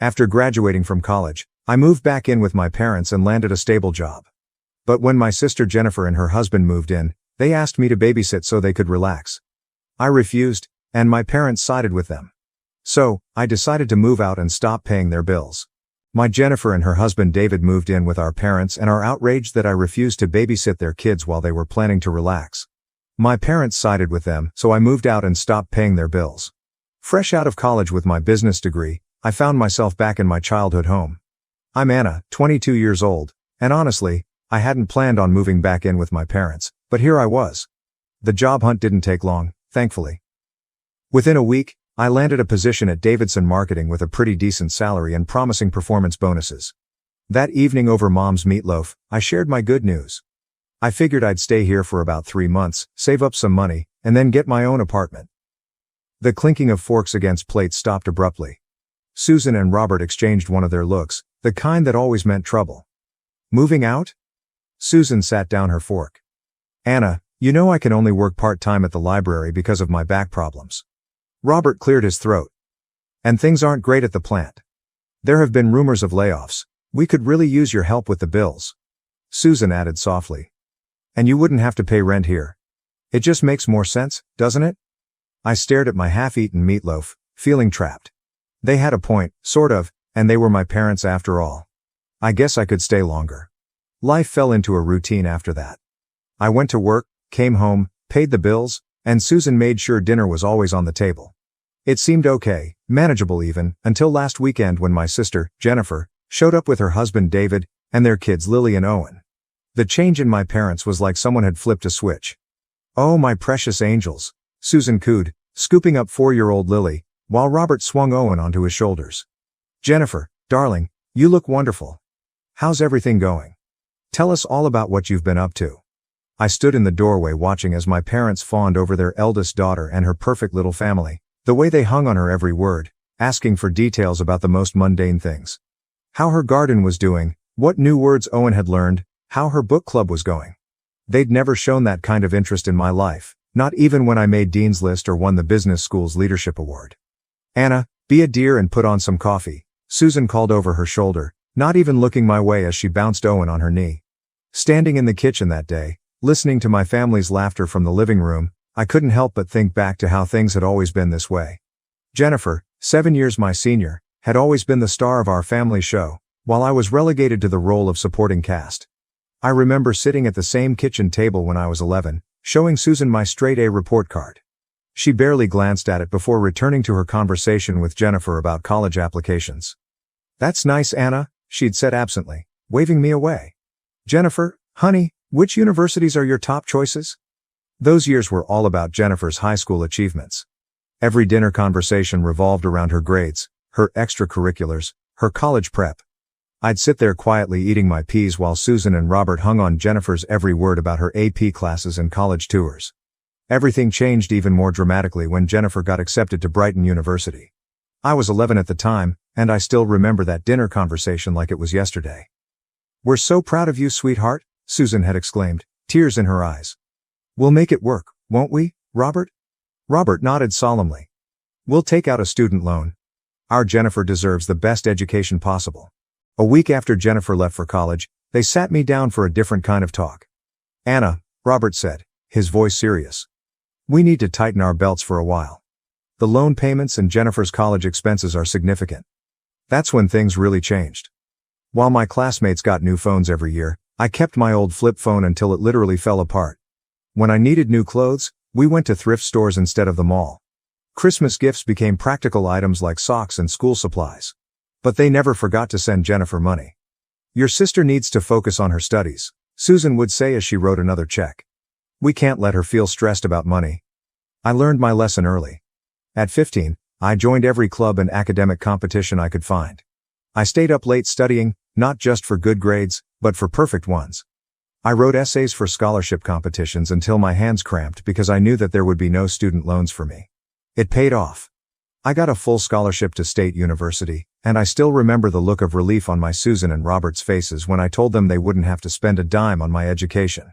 After graduating from college, I moved back in with my parents and landed a stable job. But when my sister Jennifer and her husband moved in, they asked me to babysit so they could relax. I refused, and my parents sided with them. So, I decided to move out and stop paying their bills. My Jennifer and her husband David moved in with our parents and are outraged that I refused to babysit their kids while they were planning to relax. My parents sided with them, so I moved out and stopped paying their bills. Fresh out of college with my business degree, I found myself back in my childhood home. I'm Anna, 22 years old, and honestly, I hadn't planned on moving back in with my parents, but here I was. The job hunt didn't take long, thankfully. Within a week, I landed a position at Davidson Marketing with a pretty decent salary and promising performance bonuses. That evening over Mom's meatloaf, I shared my good news. I figured I'd stay here for about 3 months, save up some money, and then get my own apartment. The clinking of forks against plates stopped abruptly. Susan and Robert exchanged one of their looks, the kind that always meant trouble. Moving out? Susan sat down her fork. Anna, you know I can only work part-time at the library because of my back problems. Robert cleared his throat. And things aren't great at the plant. There have been rumors of layoffs. We could really use your help with the bills. Susan added softly. And you wouldn't have to pay rent here. It just makes more sense, doesn't it? I stared at my half-eaten meatloaf, feeling trapped. They had a point, sort of, and they were my parents after all. I guess I could stay longer. Life fell into a routine after that. I went to work, came home, paid the bills, and Susan made sure dinner was always on the table. It seemed okay, manageable even, until last weekend when my sister, Jennifer, showed up with her husband David, and their kids Lily and Owen. The change in my parents was like someone had flipped a switch. Oh my precious angels, Susan cooed, scooping up 4-year-old Lily, while Robert swung Owen onto his shoulders. Jennifer, darling, you look wonderful. How's everything going? Tell us all about what you've been up to. I stood in the doorway watching as my parents fawned over their eldest daughter and her perfect little family, the way they hung on her every word, asking for details about the most mundane things. How her garden was doing, what new words Owen had learned, how her book club was going. They'd never shown that kind of interest in my life, not even when I made Dean's List or won the business school's leadership award. Anna, be a dear and put on some coffee, Susan called over her shoulder, not even looking my way as she bounced Owen on her knee. Standing in the kitchen that day, listening to my family's laughter from the living room, I couldn't help but think back to how things had always been this way. Jennifer, 7 years my senior, had always been the star of our family show, while I was relegated to the role of supporting cast. I remember sitting at the same kitchen table when I was 11, showing Susan my straight-A report card. She barely glanced at it before returning to her conversation with Jennifer about college applications. That's nice, Anna, she'd said absently, waving me away. Jennifer, honey, which universities are your top choices? Those years were all about Jennifer's high school achievements. Every dinner conversation revolved around her grades, her extracurriculars, her college prep. I'd sit there quietly eating my peas while Susan and Robert hung on Jennifer's every word about her AP classes and college tours. Everything changed even more dramatically when Jennifer got accepted to Brighton University. I was 11 at the time, and I still remember that dinner conversation like it was yesterday. We're so proud of you, sweetheart, Susan had exclaimed, tears in her eyes. We'll make it work, won't we, Robert? Robert nodded solemnly. We'll take out a student loan. Our Jennifer deserves the best education possible. A week after Jennifer left for college, they sat me down for a different kind of talk. Anna, Robert said, his voice serious. We need to tighten our belts for a while. The loan payments and Jennifer's college expenses are significant. That's when things really changed. While my classmates got new phones every year, I kept my old flip phone until it literally fell apart. When I needed new clothes, we went to thrift stores instead of the mall. Christmas gifts became practical items like socks and school supplies. But they never forgot to send Jennifer money. Your sister needs to focus on her studies, Susan would say as she wrote another check. We can't let her feel stressed about money. I learned my lesson early. At 15, I joined every club and academic competition I could find. I stayed up late studying, not just for good grades, but for perfect ones. I wrote essays for scholarship competitions until my hands cramped because I knew that there would be no student loans for me. It paid off. I got a full scholarship to State University, and I still remember the look of relief on my Susan and Robert's faces when I told them they wouldn't have to spend a dime on my education.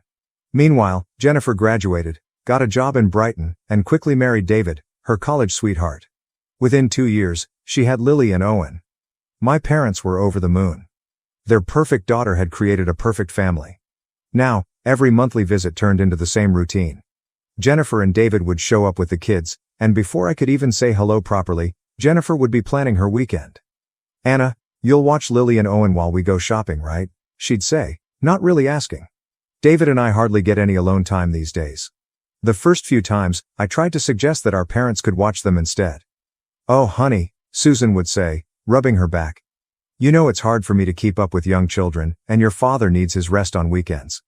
Meanwhile, Jennifer graduated, got a job in Brighton, and quickly married David, her college sweetheart. Within 2 years, she had Lily and Owen. My parents were over the moon. Their perfect daughter had created a perfect family. Now, every monthly visit turned into the same routine. Jennifer and David would show up with the kids, and before I could even say hello properly, Jennifer would be planning her weekend. "Anna, you'll watch Lily and Owen while we go shopping, right?" she'd say, not really asking. David and I hardly get any alone time these days. The first few times, I tried to suggest that our parents could watch them instead. "Oh, honey," Susan would say, rubbing her back. "You know it's hard for me to keep up with young children, and your father needs his rest on weekends."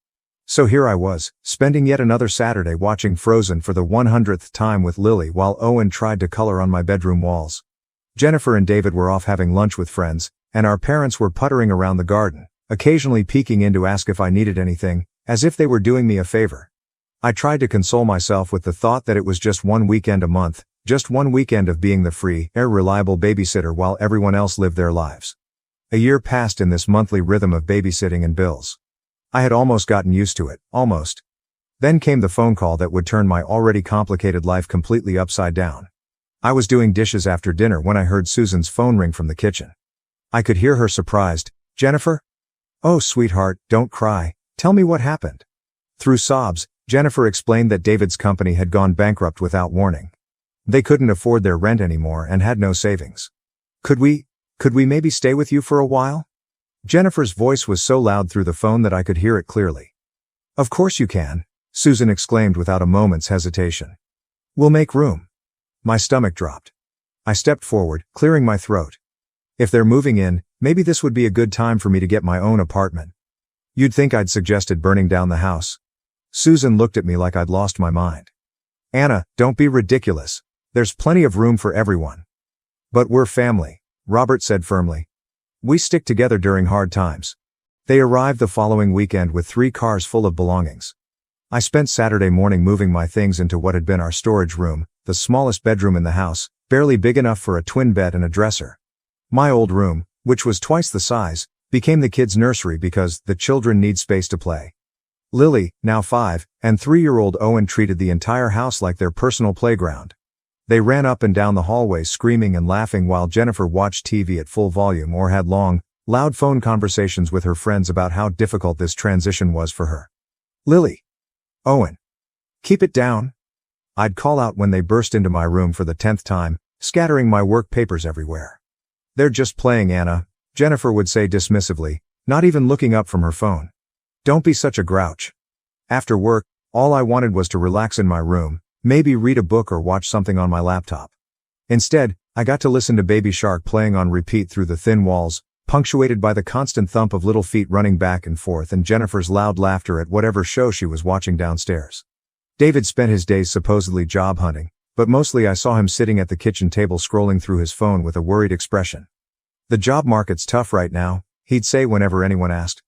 So here I was, spending yet another Saturday watching Frozen for the 100th time with Lily while Owen tried to color on my bedroom walls. Jennifer and David were off having lunch with friends, and our parents were puttering around the garden, occasionally peeking in to ask if I needed anything, as if they were doing me a favor. I tried to console myself with the thought that it was just one weekend a month, just one weekend of being the free, reliable babysitter while everyone else lived their lives. A year passed in this monthly rhythm of babysitting and bills. I had almost gotten used to it, almost. Then came the phone call that would turn my already complicated life completely upside down. I was doing dishes after dinner when I heard Susan's phone ring from the kitchen. I could hear her surprised, "Jennifer? Oh, sweetheart, don't cry, tell me what happened." Through sobs, Jennifer explained that David's company had gone bankrupt without warning. They couldn't afford their rent anymore and had no savings. Could we maybe stay with you for a while?" Jennifer's voice was so loud through the phone that I could hear it clearly. "Of course you can," Susan exclaimed without a moment's hesitation. "We'll make room." My stomach dropped. I stepped forward, clearing my throat. If they're moving in, maybe this would be a good time for me to get my own apartment. "You'd think I'd suggested burning down the house." Susan looked at me like I'd lost my mind. "Anna, don't be ridiculous. There's plenty of room for everyone." "But we're family," Robert said firmly. "We stick together during hard times." They arrived the following weekend with 3 cars full of belongings. I spent Saturday morning moving my things into what had been our storage room, the smallest bedroom in the house, barely big enough for a twin bed and a dresser. My old room, which was twice the size, became the kids' nursery because the children need space to play. Lily, now 5, and 3-year-old Owen treated the entire house like their personal playground. They ran up and down the hallways screaming and laughing while Jennifer watched TV at full volume or had long, loud phone conversations with her friends about how difficult this transition was for her. "Lily. Owen. Keep it down." I'd call out when they burst into my room for the 10th time, scattering my work papers everywhere. "They're just playing, Anna," Jennifer would say dismissively, not even looking up from her phone. "Don't be such a grouch." After work, all I wanted was to relax in my room, maybe read a book or watch something on my laptop. Instead, I got to listen to Baby Shark playing on repeat through the thin walls, punctuated by the constant thump of little feet running back and forth and Jennifer's loud laughter at whatever show she was watching downstairs. David spent his days supposedly job hunting, but mostly I saw him sitting at the kitchen table scrolling through his phone with a worried expression. "The job market's tough right now," he'd say whenever anyone asked.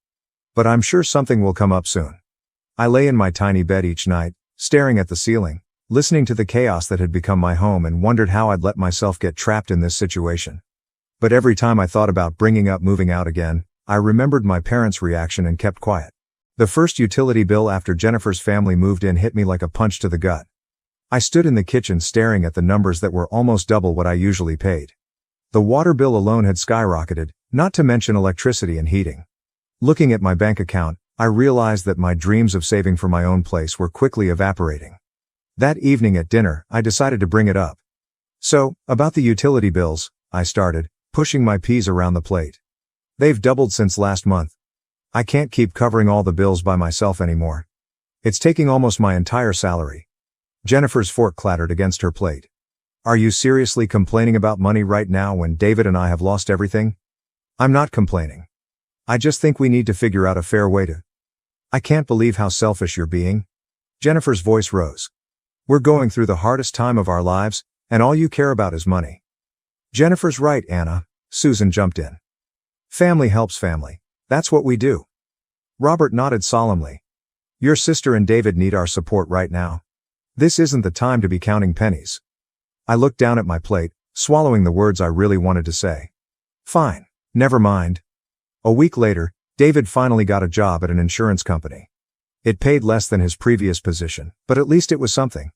"But I'm sure something will come up soon." I lay in my tiny bed each night, staring at the ceiling, listening to the chaos that had become my home and wondered how I'd let myself get trapped in this situation. But every time I thought about bringing up moving out again, I remembered my parents' reaction and kept quiet. The first utility bill after Jennifer's family moved in hit me like a punch to the gut. I stood in the kitchen staring at the numbers that were almost double what I usually paid. The water bill alone had skyrocketed, not to mention electricity and heating. Looking at my bank account, I realized that my dreams of saving for my own place were quickly evaporating. That evening at dinner, I decided to bring it up. "So, about the utility bills," I started, pushing my peas around the plate. "They've doubled since last month. I can't keep covering all the bills by myself anymore. It's taking almost my entire salary." Jennifer's fork clattered against her plate. "Are you seriously complaining about money right now when David and I have lost everything?" "I'm not complaining. I just think we need to figure out a fair way to." "I can't believe how selfish you're being." Jennifer's voice rose. "We're going through the hardest time of our lives, and all you care about is money." "Jennifer's right, Anna," Susan jumped in. "Family helps family. That's what we do." Robert nodded solemnly. "Your sister and David need our support right now. This isn't the time to be counting pennies." I looked down at my plate, swallowing the words I really wanted to say. "Fine. Never mind." A week later, David finally got a job at an insurance company. It paid less than his previous position, but at least it was something.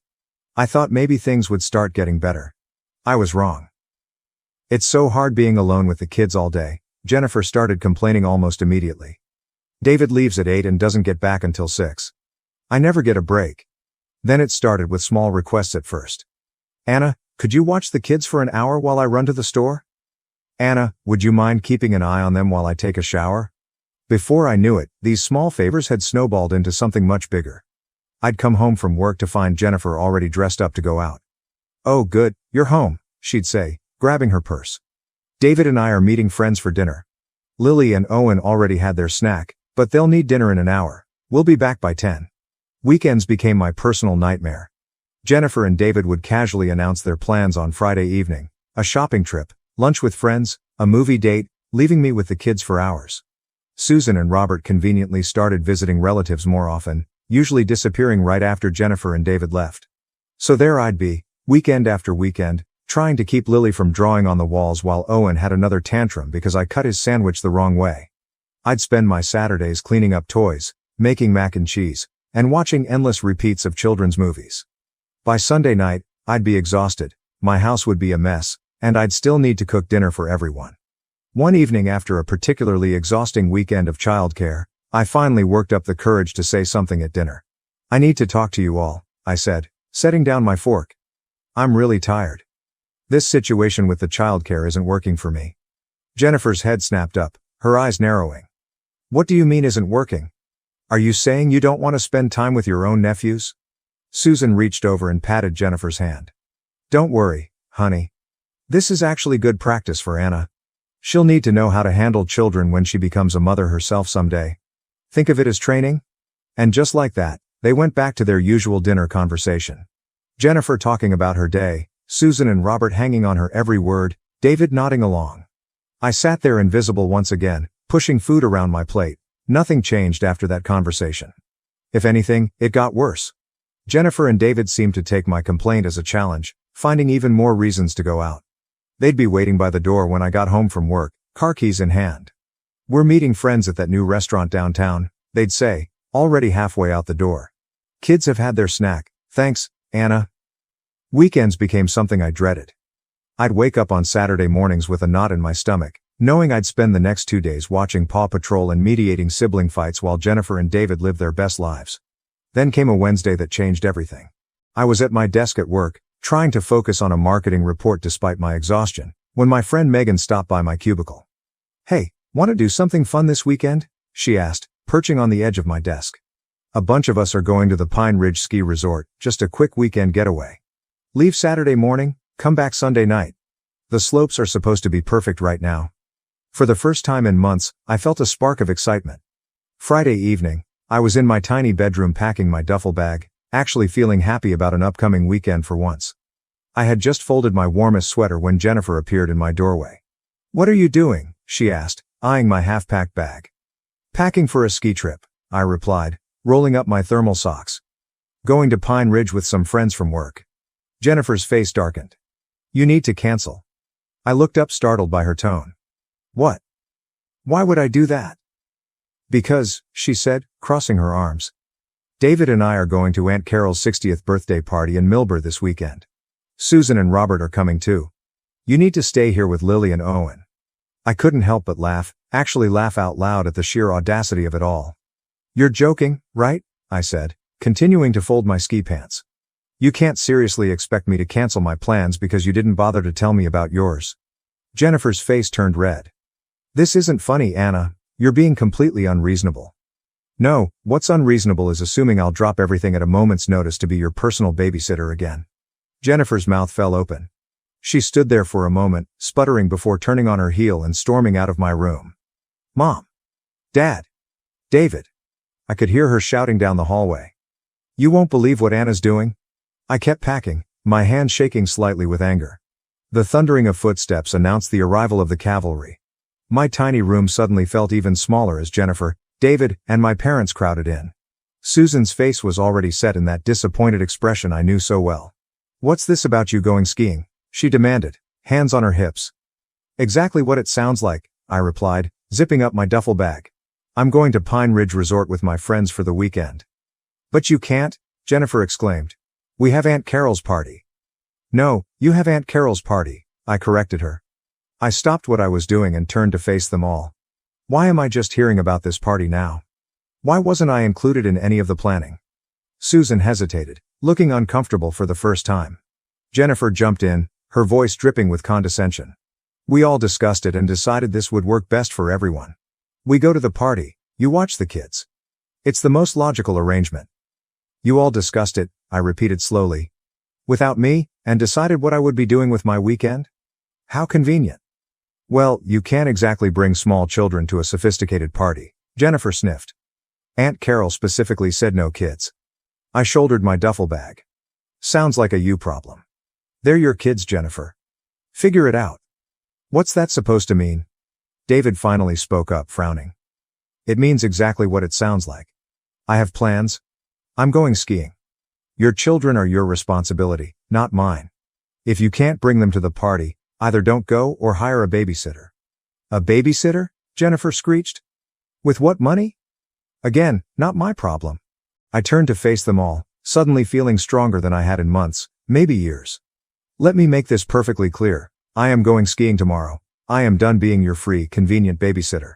I thought maybe things would start getting better. I was wrong. It's so hard being alone with the kids all day, Jennifer started complaining almost immediately. David leaves at 8 and doesn't get back until 6. I never get a break. Then it started with small requests at first. Anna, could you watch the kids for an hour while I run to the store? Anna, would you mind keeping an eye on them while I take a shower? Before I knew it, these small favors had snowballed into something much bigger. I'd come home from work to find Jennifer already dressed up to go out. Oh good, you're home, she'd say, grabbing her purse. David and I are meeting friends for dinner. Lily and Owen already had their snack, but they'll need dinner in an hour. We'll be back by 10. Weekends became my personal nightmare. Jennifer and David would casually announce their plans on Friday evening, a shopping trip, lunch with friends, a movie date, leaving me with the kids for hours. Susan and Robert conveniently started visiting relatives more often, usually disappearing right after Jennifer and David left. So there I'd be, weekend after weekend, trying to keep Lily from drawing on the walls while Owen had another tantrum because I cut his sandwich the wrong way. I'd spend my Saturdays cleaning up toys, making mac and cheese, and watching endless repeats of children's movies. By Sunday night, I'd be exhausted, my house would be a mess, and I'd still need to cook dinner for everyone. One evening after a particularly exhausting weekend of childcare, I finally worked up the courage to say something at dinner. I need to talk to you all, I said, setting down my fork. I'm really tired. This situation with the childcare isn't working for me. Jennifer's head snapped up, her eyes narrowing. What do you mean isn't working? Are you saying you don't want to spend time with your own nephews? Susan reached over and patted Jennifer's hand. Don't worry, honey. This is actually good practice for Anna. She'll need to know how to handle children when she becomes a mother herself someday. Think of it as training? And just like that, they went back to their usual dinner conversation. Jennifer talking about her day, Susan and Robert hanging on her every word, David nodding along. I sat there invisible once again, pushing food around my plate. Nothing changed after that conversation. If anything, it got worse. Jennifer and David seemed to take my complaint as a challenge, finding even more reasons to go out. They'd be waiting by the door when I got home from work, car keys in hand. We're meeting friends at that new restaurant downtown, they'd say, already halfway out the door. Kids have had their snack, thanks, Anna. Weekends became something I dreaded. I'd wake up on Saturday mornings with a knot in my stomach, knowing I'd spend the next 2 days watching Paw Patrol and mediating sibling fights while Jennifer and David lived their best lives. Then came a Wednesday that changed everything. I was at my desk at work, trying to focus on a marketing report despite my exhaustion, when my friend Megan stopped by my cubicle. Hey, want to do something fun this weekend? She asked, perching on the edge of my desk. A bunch of us are going to the Pine Ridge Ski Resort, just a quick weekend getaway. Leave Saturday morning, come back Sunday night. The slopes are supposed to be perfect right now. For the first time in months, I felt a spark of excitement. Friday evening, I was in my tiny bedroom packing my duffel bag, actually feeling happy about an upcoming weekend for once. I had just folded my warmest sweater when Jennifer appeared in my doorway. What are you doing? She asked, eyeing my half-packed bag. Packing for a ski trip, I replied, rolling up my thermal socks. Going to Pine Ridge with some friends from work. Jennifer's face darkened. You need to cancel. I looked up startled by her tone. What? Why would I do that? Because, she said, crossing her arms. David and I are going to Aunt Carol's 60th birthday party in Milburn this weekend. Susan and Robert are coming too. You need to stay here with Lily and Owen. I couldn't help but laugh, actually laugh out loud at the sheer audacity of it all. You're joking, right? I said, continuing to fold my ski pants. You can't seriously expect me to cancel my plans because you didn't bother to tell me about yours. Jennifer's face turned red. This isn't funny, Anna. You're being completely unreasonable. No, what's unreasonable is assuming I'll drop everything at a moment's notice to be your personal babysitter again. Jennifer's mouth fell open. She stood there for a moment, sputtering before turning on her heel and storming out of my room. Mom! Dad! David! I could hear her shouting down the hallway. You won't believe what Anna's doing? I kept packing, my hand shaking slightly with anger. The thundering of footsteps announced the arrival of the cavalry. My tiny room suddenly felt even smaller as Jennifer, David, and my parents crowded in. Susan's face was already set in that disappointed expression I knew so well. What's this about you going skiing? She demanded, hands on her hips. Exactly what it sounds like, I replied, zipping up my duffel bag. I'm going to Pine Ridge Resort with my friends for the weekend. But you can't, Jennifer exclaimed. We have Aunt Carol's party. No, you have Aunt Carol's party, I corrected her. I stopped what I was doing and turned to face them all. Why am I just hearing about this party now? Why wasn't I included in any of the planning? Susan hesitated, looking uncomfortable for the first time. Jennifer jumped in, her voice dripping with condescension. We all discussed it and decided this would work best for everyone. We go to the party, you watch the kids. It's the most logical arrangement. You all discussed it, I repeated slowly. Without me, and decided what I would be doing with my weekend? How convenient. Well, you can't exactly bring small children to a sophisticated party, Jennifer sniffed. Aunt Carol specifically said no kids. I shouldered my duffel bag. Sounds like a you problem. They're your kids, Jennifer. Figure it out. What's that supposed to mean? David finally spoke up, frowning. It means exactly what it sounds like. I have plans. I'm going skiing. Your children are your responsibility, not mine. If you can't bring them to the party, either don't go or hire a babysitter. A babysitter? Jennifer screeched. With what money? Again, not my problem. I turned to face them all, suddenly feeling stronger than I had in months, maybe years. Let me make this perfectly clear. I am going skiing tomorrow. I am done being your free, convenient babysitter.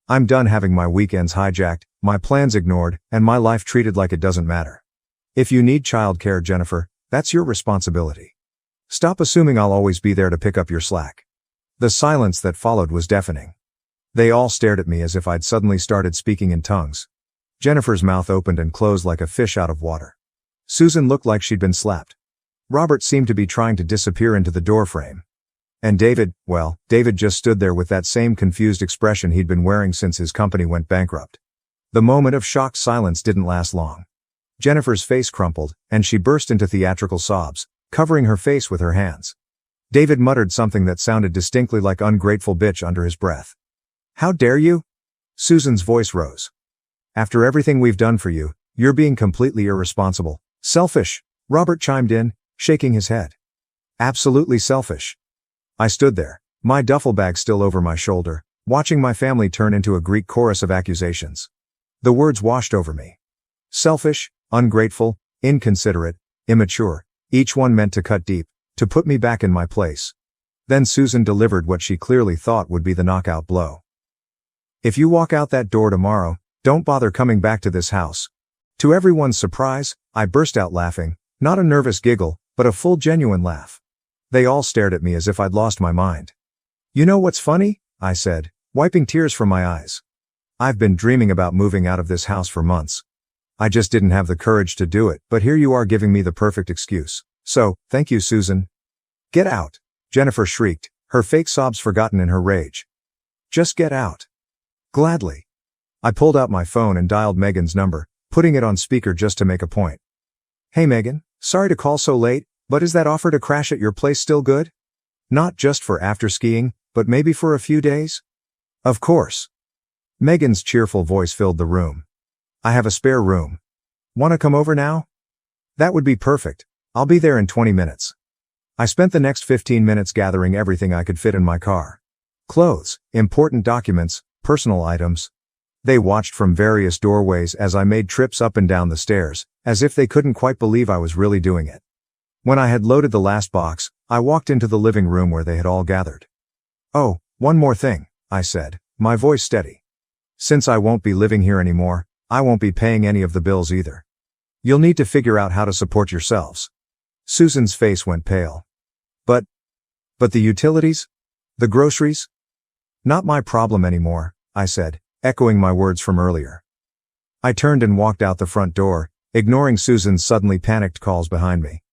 I'm done having my weekends hijacked, my plans ignored, and my life treated like it doesn't matter. If you need childcare, Jennifer, that's your responsibility. Stop assuming I'll always be there to pick up your slack. The silence that followed was deafening. They all stared at me as if I'd suddenly started speaking in tongues. Jennifer's mouth opened and closed like a fish out of water. Susan looked like she'd been slapped. Robert seemed to be trying to disappear into the doorframe. And David, well, David just stood there with that same confused expression he'd been wearing since his company went bankrupt. The moment of shocked silence didn't last long. Jennifer's face crumpled, and she burst into theatrical sobs, covering her face with her hands. David muttered something that sounded distinctly like ungrateful bitch under his breath. How dare you? Susan's voice rose. After everything we've done for you, you're being completely irresponsible. Selfish, Robert chimed in, shaking his head. Absolutely selfish. I stood there, my duffel bag still over my shoulder, watching my family turn into a Greek chorus of accusations. The words washed over me. Selfish, ungrateful, inconsiderate, immature, each one meant to cut deep, to put me back in my place. Then Susan delivered what she clearly thought would be the knockout blow. If you walk out that door tomorrow, don't bother coming back to this house. To everyone's surprise, I burst out laughing, not a nervous giggle, but a full genuine laugh. They all stared at me as if I'd lost my mind. You know what's funny? I said, wiping tears from my eyes. I've been dreaming about moving out of this house for months. I just didn't have the courage to do it, but here you are giving me the perfect excuse. So, thank you, Susan. Get out, Jennifer shrieked, her fake sobs forgotten in her rage. Just get out. Gladly. I pulled out my phone and dialed Megan's number, putting it on speaker just to make a point. Hey Megan, sorry to call so late, but is that offer to crash at your place still good? Not just for after skiing, but maybe for a few days? Of course. Megan's cheerful voice filled the room. I have a spare room. Wanna come over now? That would be perfect. I'll be there in 20 minutes. I spent the next 15 minutes gathering everything I could fit in my car. Clothes, important documents, personal items. They watched from various doorways as I made trips up and down the stairs, as if they couldn't quite believe I was really doing it. When I had loaded the last box, I walked into the living room where they had all gathered. Oh, one more thing, I said, my voice steady. Since I won't be living here anymore, I won't be paying any of the bills either. You'll need to figure out how to support yourselves. Susan's face went pale. But the utilities? The groceries? Not my problem anymore, I said, echoing my words from earlier. I turned and walked out the front door, ignoring Susan's suddenly panicked calls behind me.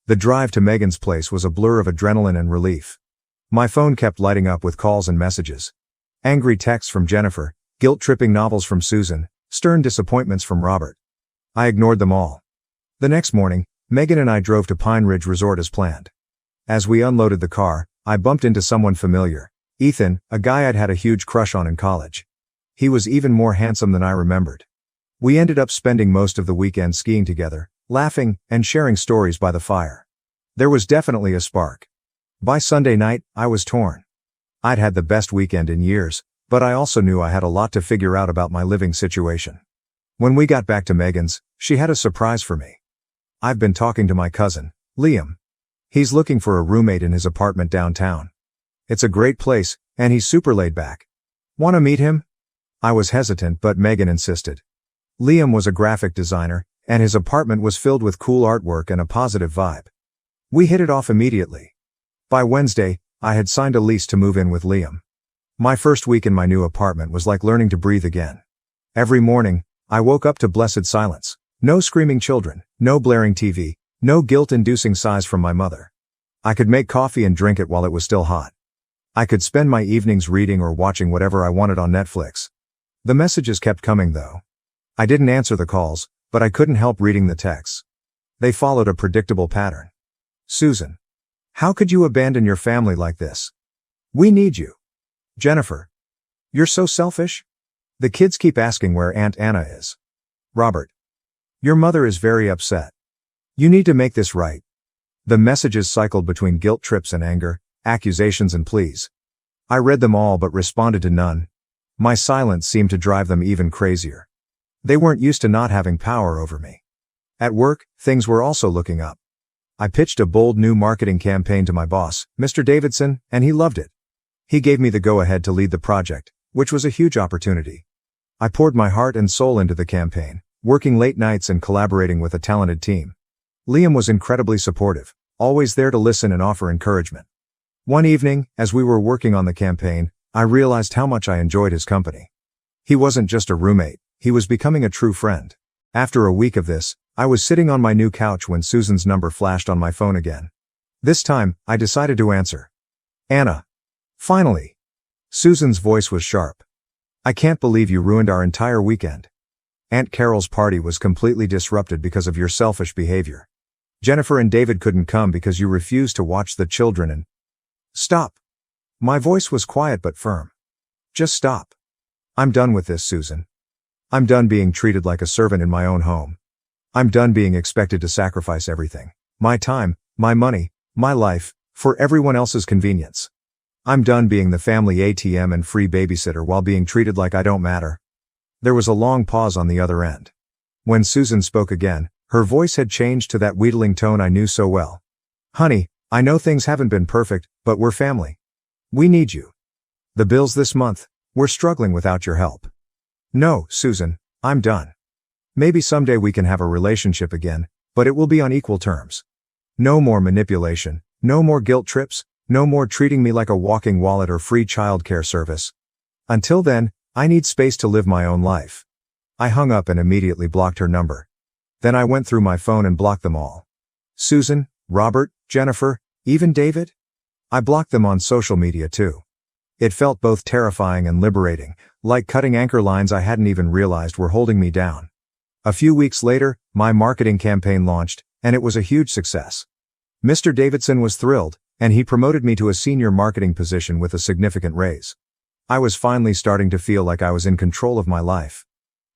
The drive to Megan's place was a blur of adrenaline and relief. My phone kept lighting up with calls and messages. Angry texts from Jennifer, guilt-tripping novels from Susan, stern disappointments from Robert. I ignored them all. The next morning, Megan and I drove to Pine Ridge Resort as planned. As we unloaded the car, I bumped into someone familiar. Ethan, a guy I'd had a huge crush on in college. He was even more handsome than I remembered. We ended up spending most of the weekend skiing together, laughing, and sharing stories by the fire. There was definitely a spark. By Sunday night, I was torn. I'd had the best weekend in years, but I also knew I had a lot to figure out about my living situation. When we got back to Megan's, she had a surprise for me. I've been talking to my cousin, Liam. He's looking for a roommate in his apartment downtown. It's a great place, and he's super laid back. Want to meet him? I was hesitant, but Megan insisted. Liam was a graphic designer, and his apartment was filled with cool artwork and a positive vibe. We hit it off immediately. By Wednesday, I had signed a lease to move in with Liam. My first week in my new apartment was like learning to breathe again. Every morning, I woke up to blessed silence. No screaming children, no blaring TV, no guilt-inducing sighs from my mother. I could make coffee and drink it while it was still hot. I could spend my evenings reading or watching whatever I wanted on Netflix. The messages kept coming though. I didn't answer the calls, but I couldn't help reading the texts. They followed a predictable pattern. Susan. How could you abandon your family like this? We need you. Jennifer. You're so selfish. The kids keep asking where Aunt Anna is. Robert. Your mother is very upset. You need to make this right. The messages cycled between guilt trips and anger, accusations and pleas. I read them all but responded to none. My silence seemed to drive them even crazier. They weren't used to not having power over me. At work, things were also looking up. I pitched a bold new marketing campaign to my boss, Mr. Davidson, and he loved it. He gave me the go-ahead to lead the project, which was a huge opportunity. I poured my heart and soul into the campaign, working late nights and collaborating with a talented team. Liam was incredibly supportive, always there to listen and offer encouragement. One evening, as we were working on the campaign, I realized how much I enjoyed his company. He wasn't just a roommate, he was becoming a true friend. After a week of this, I was sitting on my new couch when Susan's number flashed on my phone again. This time, I decided to answer. Anna. Finally. Susan's voice was sharp. I can't believe you ruined our entire weekend. Aunt Carol's party was completely disrupted because of your selfish behavior. Jennifer and David couldn't come because you refused to watch the children and... Stop. My voice was quiet but firm. Just stop. I'm done with this, Susan. I'm done being treated like a servant in my own home. I'm done being expected to sacrifice everything. My time, my money, my life, for everyone else's convenience. I'm done being the family ATM and free babysitter while being treated like I don't matter. There was a long pause on the other end. When Susan spoke again, her voice had changed to that wheedling tone I knew so well. Honey, I know things haven't been perfect, but we're family. We need you. The bills this month, we're struggling without your help. No, Susan, I'm done. Maybe someday we can have a relationship again, but it will be on equal terms. No more manipulation, no more guilt trips, no more treating me like a walking wallet or free childcare service. Until then, I need space to live my own life. I hung up and immediately blocked her number. Then I went through my phone and blocked them all. Susan, Robert, Jennifer, even David? I blocked them on social media too. It felt both terrifying and liberating, like cutting anchor lines I hadn't even realized were holding me down. A few weeks later, my marketing campaign launched, and it was a huge success. Mr. Davidson was thrilled, and he promoted me to a senior marketing position with a significant raise. I was finally starting to feel like I was in control of my life.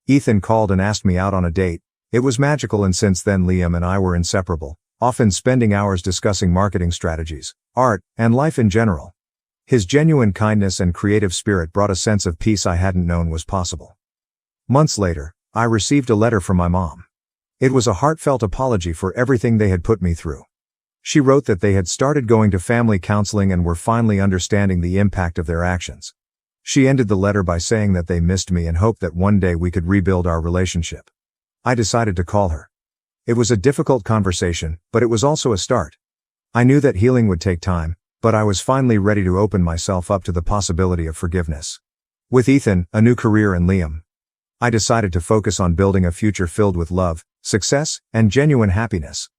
Ethan called and asked me out on a date. It was magical, and since then Liam and I were inseparable, often spending hours discussing marketing strategies, art, and life in general. His genuine kindness and creative spirit brought a sense of peace I hadn't known was possible. Months later, I received a letter from my mom. It was a heartfelt apology for everything they had put me through. She wrote that they had started going to family counseling and were finally understanding the impact of their actions. She ended the letter by saying that they missed me and hoped that one day we could rebuild our relationship. I decided to call her. It was a difficult conversation, but it was also a start. I knew that healing would take time, but I was finally ready to open myself up to the possibility of forgiveness. With Ethan, a new career, and Liam, I decided to focus on building a future filled with love, success, and genuine happiness.